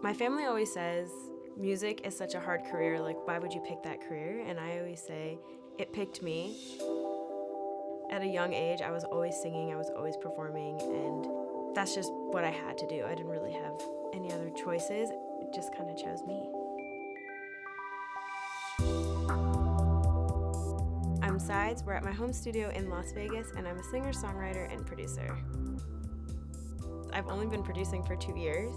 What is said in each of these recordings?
My family always says music is such a hard career, like why would you pick that career? And I always say it picked me. At a young age, I was always singing, I was always performing, and that's just what I had to do. I didn't really have any other choices. It just kind of chose me. I'm Seids. We're at my home studio in Las Vegas, and I'm a singer, songwriter, and producer. I've only been producing for 2 years,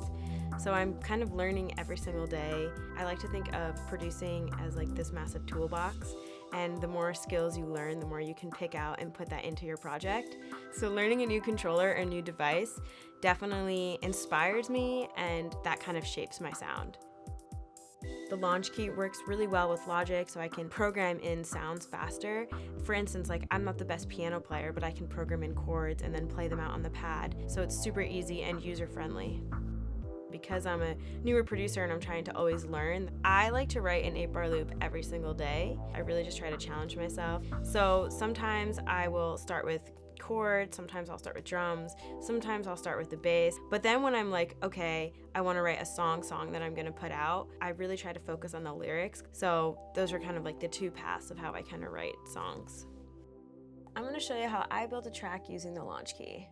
so I'm kind of learning every single day. I like to think of producing as like this massive toolbox, and the more skills you learn, the more you can pick out and put that into your project. So learning a new controller or new device definitely inspires me, and that kind of shapes my sound. The Launchkey works really well with Logic, so I can program in sounds faster. For instance, like I'm not the best piano player, but I can program in chords and then play them out on the pad, so it's super easy and user-friendly. Because I'm a newer producer and I'm trying to always learn, I like to write an 8-bar loop every single day. I really just try to challenge myself. So sometimes I will start with chords, sometimes I'll start with drums, sometimes I'll start with the bass. But then when I'm like, okay, I want to write a song that I'm gonna put out, I really try to focus on the lyrics. So those are kind of like the two paths of how I kind of write songs. I'm gonna show you how I built a track using the Launchkey.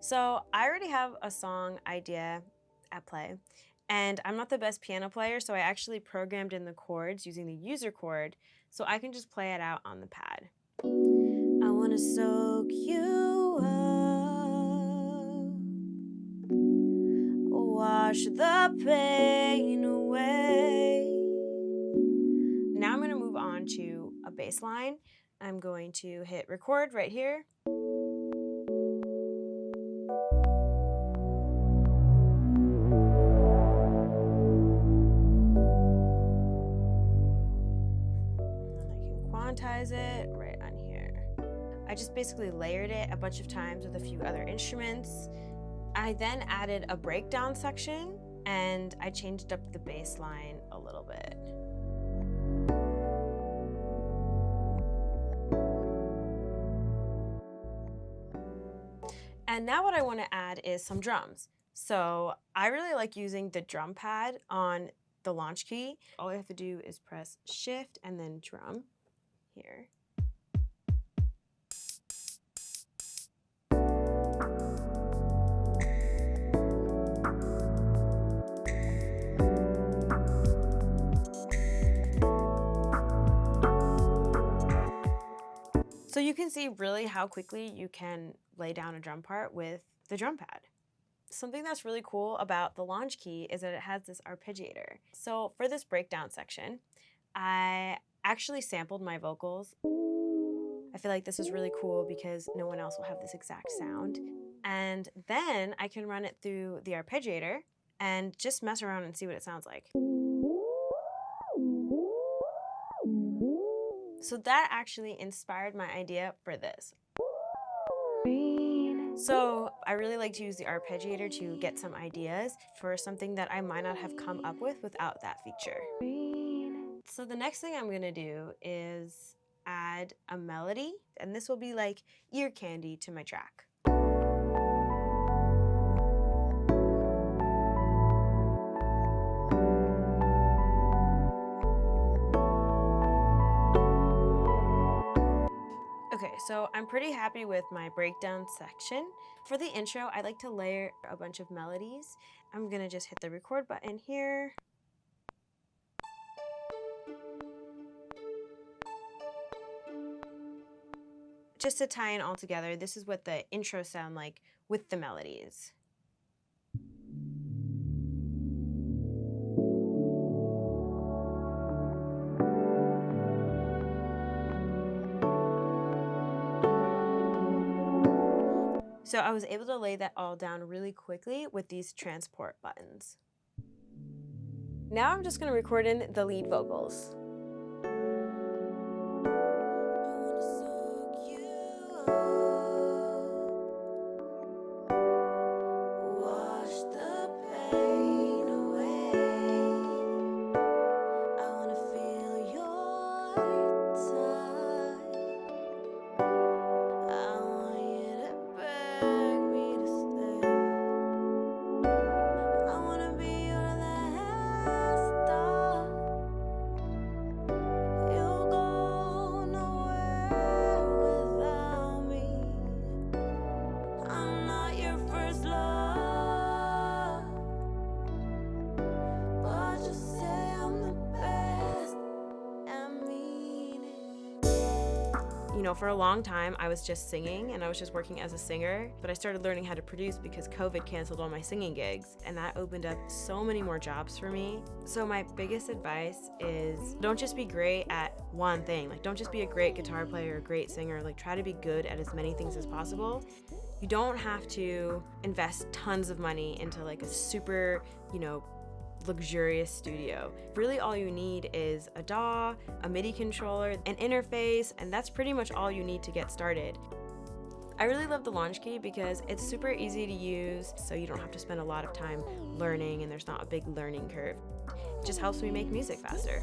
So I already have a song idea at play, and I'm not the best piano player, so I actually programmed in the chords using the user chord, so I can just play it out on the pad. I wanna soak you up, wash the pain away. Now I'm gonna move on to a bass line. I'm going to hit record right here. Quantize it right on here. I just basically layered it a bunch of times with a few other instruments. I then added a breakdown section, and I changed up the bass line a little bit. And now what I want to add is some drums. So I really like using the drum pad on the Launchkey. All I have to do is press Shift and then drum here. So you can see really how quickly you can lay down a drum part with the drum pad. Something that's really cool about the Launchkey is that it has this arpeggiator. So for this breakdown section, I actually sampled my vocals. I feel like this is really cool because no one else will have this exact sound. And then I can run it through the arpeggiator and just mess around and see what it sounds like. So that actually inspired my idea for this. So I really like to use the arpeggiator to get some ideas for something that I might not have come up with without that feature. So the next thing I'm gonna do is add a melody, and this will be like ear candy to my track. Okay, so I'm pretty happy with my breakdown section. For the intro, I like to layer a bunch of melodies. I'm gonna just hit the record button here. Just to tie in all together, this is what the intro sound like with the melodies. So I was able to lay that all down really quickly with these transport buttons. Now I'm just going to record in the lead vocals. I wanna be your You know, for a long time, I was just singing and I was just working as a singer, but I started learning how to produce because COVID canceled all my singing gigs, and that opened up so many more jobs for me. So my biggest advice is don't just be great at one thing. Like, don't just be a great guitar player or a great singer. Like, try to be good at as many things as possible. You don't have to invest tons of money into like a super, luxurious studio. Really all you need is a DAW, a MIDI controller, an interface, and that's pretty much all you need to get started. I really love the Launchkey because it's super easy to use, so you don't have to spend a lot of time learning and there's not a big learning curve. It just helps me make music faster.